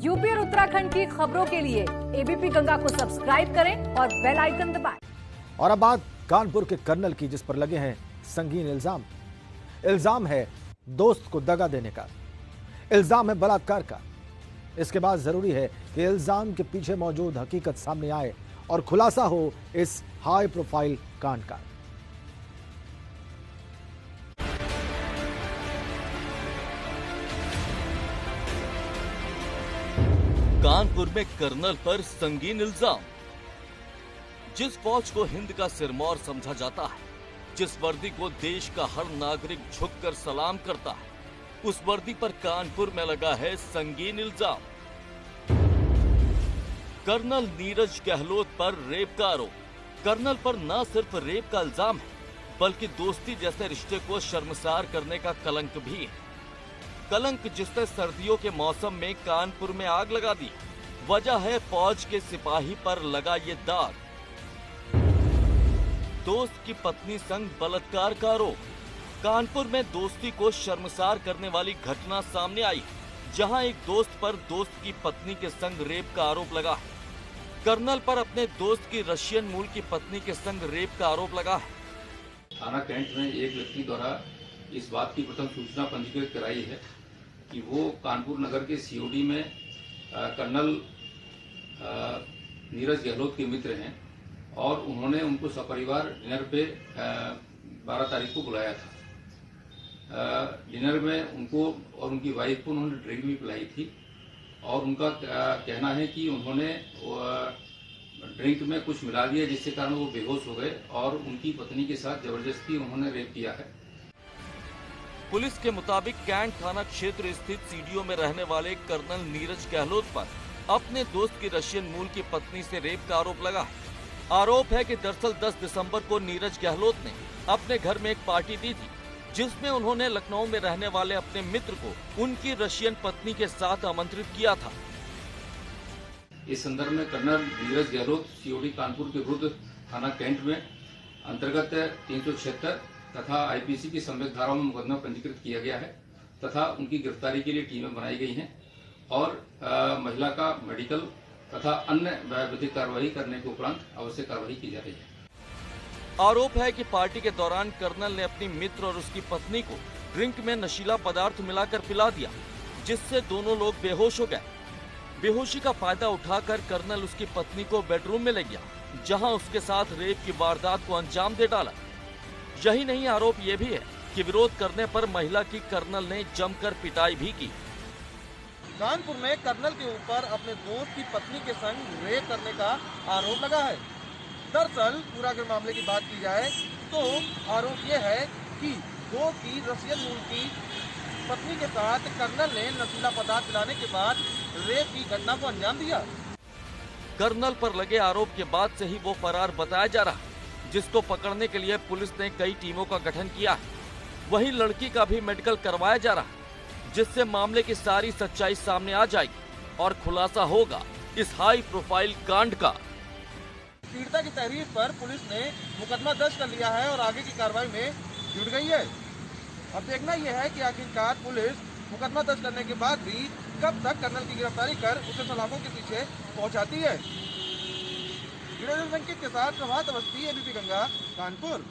UP और उत्तराखंड की खबरों के लिए एबीपी गंगा को सब्सक्राइब करें और बेल आइकन दबाएं। और अब बात कानपुर के कर्नल की, जिस पर लगे हैं संगीन इल्जाम। इल्जाम है दोस्त को दगा देने का, इल्जाम है बलात्कार का। इसके बाद जरूरी है कि इल्जाम के पीछे मौजूद हकीकत सामने आए और खुलासा हो इस हाई प्रोफाइल कांड का। कानपुर में कर्नल पर संगीन इल्जाम। जिस फौज को हिंद का सिरमौर समझा जाता है, जिस वर्दी को देश का हर नागरिक झुककर सलाम करता है, उस वर्दी पर कानपुर में लगा है संगीन इल्जाम। कर्नल नीरज गहलोत पर रेप का आरोप। कर्नल पर न सिर्फ रेप का इल्जाम है, बल्कि दोस्ती जैसे रिश्ते को शर्मसार करने का कलंक भी है। कलंक जिसने सर्दियों के मौसम में कानपुर में आग लगा दी। वजह है फौज के सिपाही पर लगा ये दाग। दोस्त की पत्नी संग बलात्कार का आरोप। कानपुर में दोस्ती को शर्मसार करने वाली घटना सामने आई, जहां एक दोस्त पर दोस्त की पत्नी के संग रेप का आरोप लगा है। कर्नल पर अपने दोस्त की रशियन मूल की पत्नी के संग रेप का आरोप लगा है। थाना कैंट में एक व्यक्ति द्वारा इस बात की प्रथम सूचना पंजीकृत कराई है कि वो कानपुर नगर के सीओडी में कर्नल नीरज गहलोत के मित्र हैं और उन्होंने उनको सपरिवार डिनर पे 12 तारीख को बुलाया था। डिनर में उनको और उनकी वाइफ को उन्होंने ड्रिंक भी पिलाई थी और उनका कहना है कि उन्होंने ड्रिंक में कुछ मिला दिया, जिसके कारण वो बेहोश हो गए और उनकी पत्नी के साथ जबरदस्ती उन्होंने रेप किया है। पुलिस के मुताबिक कैंट थाना क्षेत्र स्थित सीडीओ में रहने वाले कर्नल नीरज गहलोत पर अपने दोस्त की रशियन मूल की पत्नी से रेप का आरोप लगा है। आरोप है कि दरअसल 10 दिसंबर को नीरज गहलोत ने अपने घर में एक पार्टी दी थी, जिसमें उन्होंने लखनऊ में रहने वाले अपने मित्र को उनकी रशियन पत्नी के साथ आमंत्रित किया था। इस संदर्भ में कर्नल नीरज गहलोत सीओडी कानपुर के विरुद्ध थाना कैंट में अंतर्गत 376 तथा आईपीसी की संवेद धाराओं में मुकदमा पंजीकृत किया गया है तथा उनकी गिरफ्तारी के लिए टीमें बनाई गई हैं और महिला का मेडिकल तथा अन्य वैधानिक कार्रवाई करने के उपरांत आवश्यक कार्रवाई की जा रही है। आरोप है कि पार्टी के दौरान कर्नल ने अपनी मित्र और उसकी पत्नी को ड्रिंक में नशीला पदार्थ मिलाकर पिला दिया, जिससे दोनों लोग बेहोश हो गए। बेहोशी का फायदा उठाकर कर्नल उसकी पत्नी को बेडरूम में ले गया, जहां उसके साथ रेप की वारदात को अंजाम दे डाला। यही नहीं, आरोप ये भी है कि विरोध करने पर महिला की कर्नल ने जमकर पिटाई भी की। कानपुर में कर्नल के ऊपर अपने दोस्त की पत्नी के संग रेप करने का आरोप लगा है। दरअसल पूरा अगर मामले की बात की जाए तो आरोप ये है कि दोस्त की रशियन मूल की पत्नी के साथ कर्नल ने नशीला पदार्थ पिलाने के बाद रेप की घटना को अंजाम दिया। कर्नल पर लगे आरोप के बाद से ही वो फरार बताया जा रहा है, जिसको पकड़ने के लिए पुलिस ने कई टीमों का गठन किया है। वहीं लड़की का भी मेडिकल करवाया जा रहा है, जिससे मामले की सारी सच्चाई सामने आ जाएगी और खुलासा होगा इस हाई प्रोफाइल कांड का। पीड़िता की तहरीर पर पुलिस ने मुकदमा दर्ज कर लिया है और आगे की कार्रवाई में जुट गई है। अब देखना यह है कि आखिरकार पुलिस मुकदमा दर्ज करने के बाद भी कब तक कर्नल की गिरफ्तारी कर उसे सलाखों के पीछे पहुंचाती है। संकेत के साथ प्रभात अवस्थी, एबीपी गंगा, कानपुर।